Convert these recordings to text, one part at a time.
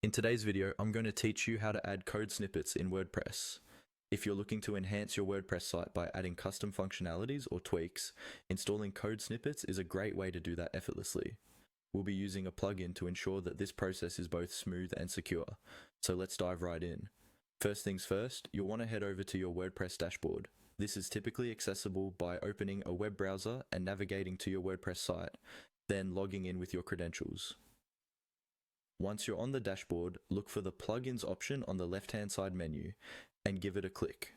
In today's video, I'm going to teach you how to add code snippets in WordPress. If you're looking to enhance your WordPress site by adding custom functionalities or tweaks, installing code snippets is a great way to do that effortlessly. We'll be using a plugin to ensure that this process is both smooth and secure. So let's dive right in. First things first, you'll want to head over to your WordPress dashboard. This is typically accessible by opening a web browser and navigating to your WordPress site, then logging in with your credentials. Once you're on the dashboard, look for the Plugins option on the left-hand side menu and give it a click.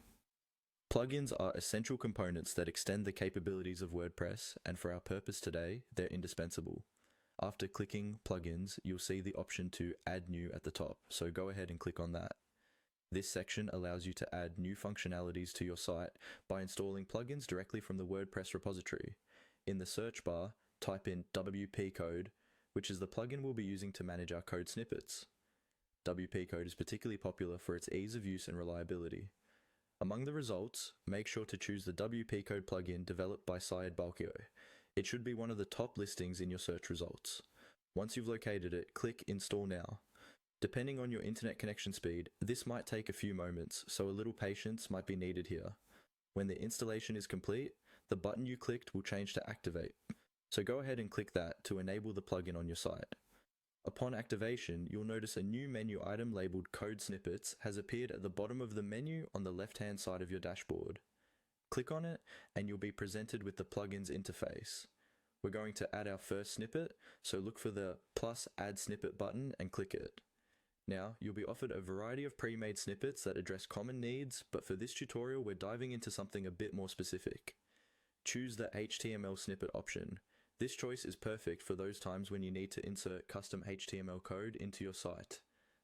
Plugins are essential components that extend the capabilities of WordPress, and for our purpose today, they're indispensable. After clicking Plugins, you'll see the option to Add New at the top, so go ahead and click on that. This section allows you to add new functionalities to your site by installing plugins directly from the WordPress repository. In the search bar, type in WP Code, which is the plugin we'll be using to manage our code snippets. WP Code is particularly popular for its ease of use and reliability. Among the results, make sure to choose the WP Code plugin developed by Syed Balkio. It should be one of the top listings in your search results. Once you've located it, click Install Now. Depending on your internet connection speed, this might take a few moments, so a little patience might be needed here. When the installation is complete, the button you clicked will change to Activate. So go ahead and click that to enable the plugin on your site. Upon activation, you'll notice a new menu item labeled Code Snippets has appeared at the bottom of the menu on the left-hand side of your dashboard. Click on it and you'll be presented with the plugins interface. We're going to add our first snippet, so look for the plus Add Snippet button and click it. Now, you'll be offered a variety of pre-made snippets that address common needs, but for this tutorial we're diving into something a bit more specific. Choose the HTML snippet option. This choice is perfect for those times when you need to insert custom HTML code into your site,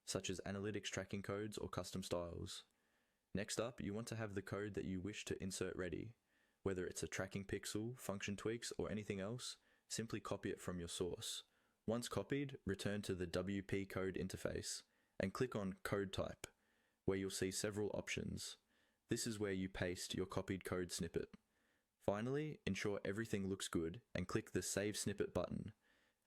such as analytics tracking codes or custom styles. Next up, you want to have the code that you wish to insert ready. Whether it's a tracking pixel, function tweaks, or anything else, simply copy it from your source. Once copied, return to the WP Code interface and click on Code Type, where you'll see several options. This is where you paste your copied code snippet. Finally, ensure everything looks good and click the Save Snippet button.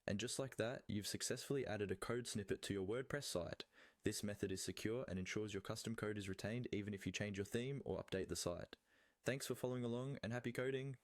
And just like that, you've successfully added a code snippet to your WordPress site. This method is secure and ensures your custom code is retained even if you change your theme or update the site. Thanks for following along and happy coding!